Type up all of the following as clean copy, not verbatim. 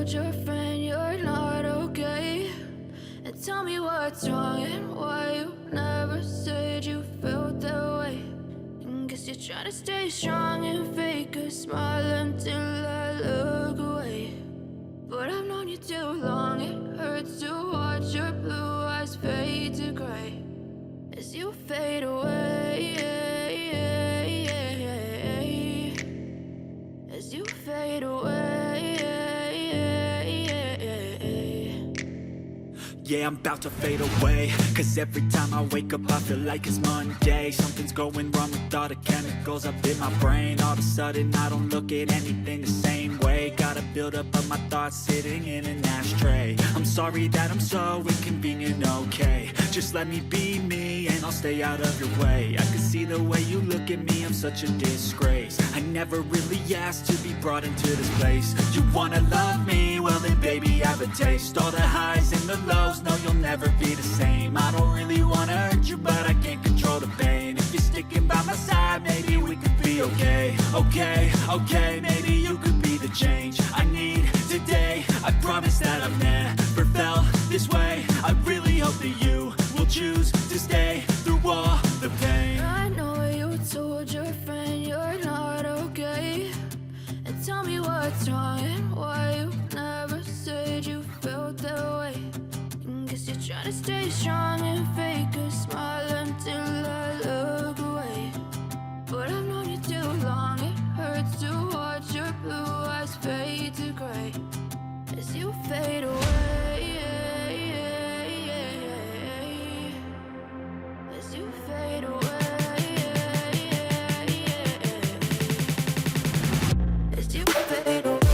told your friend you're not okay? And tell me what's wrong and why you never said you felt that way. And guess you're trying to stay strong and fake a smile until I look away. But I've known you too long, it hurts to watch your blue eyes fade to gray as you fade away, as you fade away. Yeah, I'm about to fade away, cause every time I wake up I feel like it's Monday. Something's going wrong with all the chemicals up in my brain. All of a sudden I don't look at anything the same way. Got a buildup of my thoughts sitting in an ashtray. I'm sorry that I'm so inconvenient, okay? Just let me be me and I'll stay out of your way. I can see the way you look at me, I'm such a disgrace. I never really asked to be brought into this place. You wanna love me? Well then baby have a taste. All the highs and the lows, no you'll never be the same. I don't really wanna hurt you but I can't control the pain. If you're sticking by my side maybe we could be okay. Okay, maybe you could be the change I need today. I promise that I've never felt this way. I really hope that you will choose to stay through all the pain. I know you told your friend you're not okay. And tell me what's wrong and why you never said you felt that way. And guess you're trying to stay strong and fake a smile until I look away. But I've known you too long, it hurts to watch your blue eyes fade to gray as you fade away, as you fade away, as you fade away.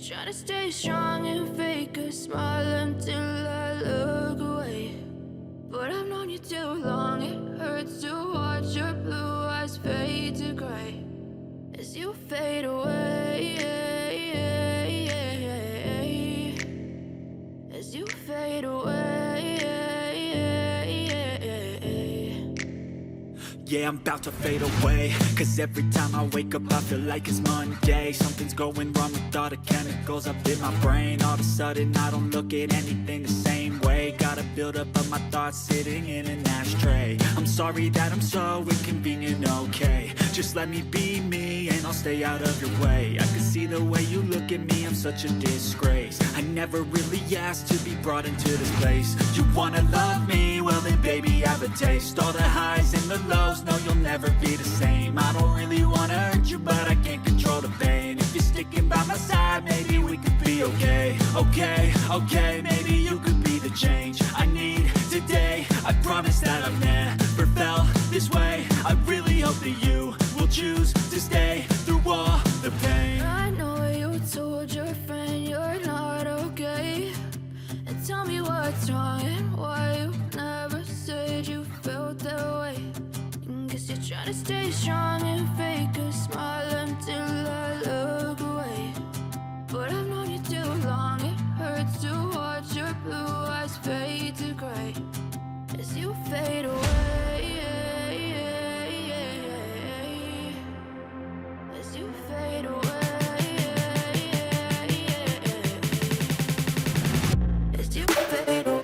Trying to stay strong and fake a smile until I look away. But I've known you too long, it hurts to watch your blue eyes fade to gray as you fade away, as you fade away. Yeah, I'm about to fade away, cause every time I wake up I feel like it's Monday. Something's going wrong with all the chemicals up in my brain. All of a sudden I don't look at anything the same way. Got a buildup of my thoughts sitting in an ashtray. I'm sorry that I'm so inconvenient, okay? Just let me be me and I'll stay out of your way. I can see the way you look at me, I'm such a disgrace. I never really asked to be brought into this place. You wanna love me? Well then baby have a taste. All the highs and the lows, no you'll never be the same. I don't really wanna hurt you but I can't control the pain. If you're sticking by my side, maybe we could be okay. Okay, maybe you could be the change I need today. I promise that I've never felt this way. I really hope that you will choose to stay through all the pain. I know you told your friend you're not okay, and tell me what's wrong and why you never said you felt that way. Guess you're trying to stay strong and fake a smile until I look away. But I've known you too long, it hurts to watch your blue eyes fade to gray as you fade away. As you fade away. As you fade away.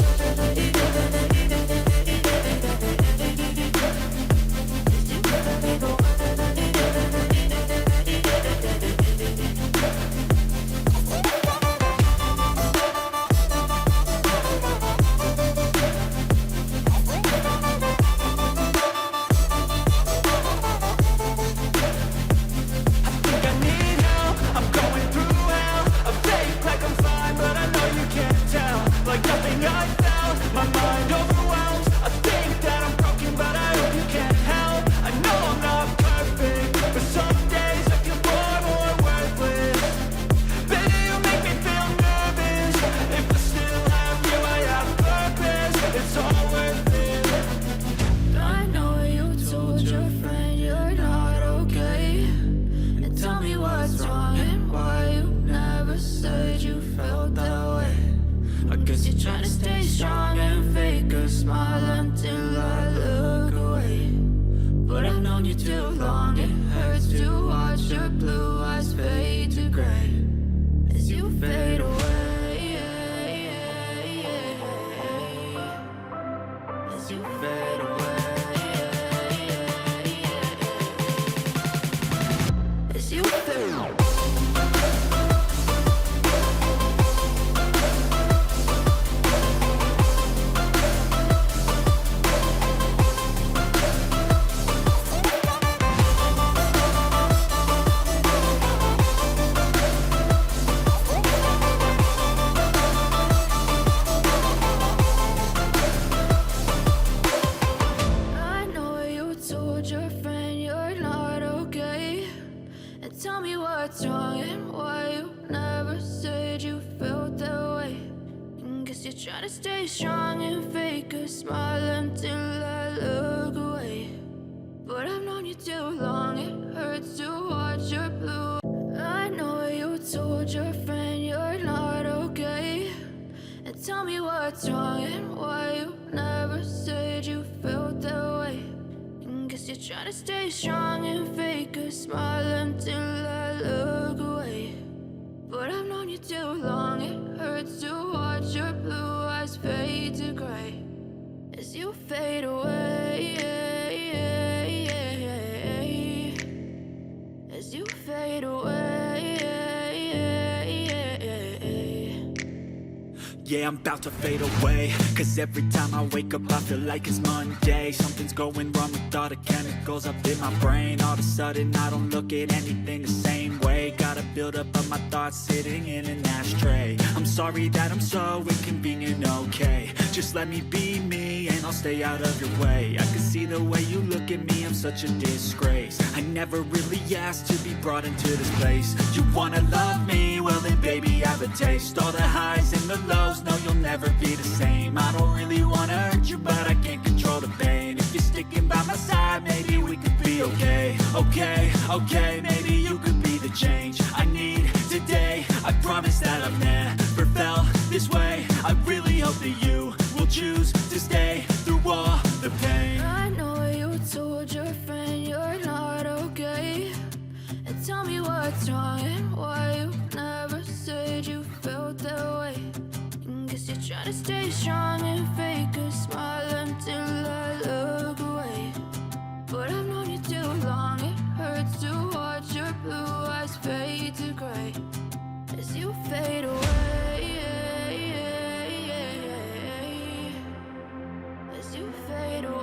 Trying to stay strong and fake a smile until I look away. But I've known you too long, it hurts to watch your blue eyes fade to gray as you fade away. As you fade away. As you fade away. Tell me what's wrong and why you never said you felt that way. Guess you're trying to stay strong and fake a smile until I look away. But I've known you too long, it hurts to watch your blue. I know you told your friend you're not okay, and tell me what's wrong and why you never said you felt that way. Guess you're trying to stay strong and fake a smile until I look away. But I've known you too long, it hurts to watch your blue eyes fade to gray as you fade away. As you fade away. Yeah, I'm about to fade away, cause every time I wake up I feel like it's Monday. Something's going wrong with all the chemicals up in my brain. All of a sudden I don't look at anything the same way. Gotta build up of my thoughts sitting in an ashtray. I'm sorry that I'm so inconvenient, okay. Just let me be me and I'll stay out of your way. I can see the way you look at me, I'm such a disgrace. I never really asked to be brought into this place. You wanna love me? Well then baby have a taste. All the highs and the lows, no you'll never be the same. I don't really wanna hurt you but I can't control the pain. If you're sticking by my side, maybe we could be okay. Okay, maybe you could be the change I need today. I promise that I've never felt this way. I really hope that you will choose to stay through all the pain. I know you told your friend you're not okay, and tell me what's wrong and why you never said you felt that way. Guess you're trying to stay strong and fake a smile until I look away. But I've known you too long, it hurts fade to gray as you fade away, as you fade away.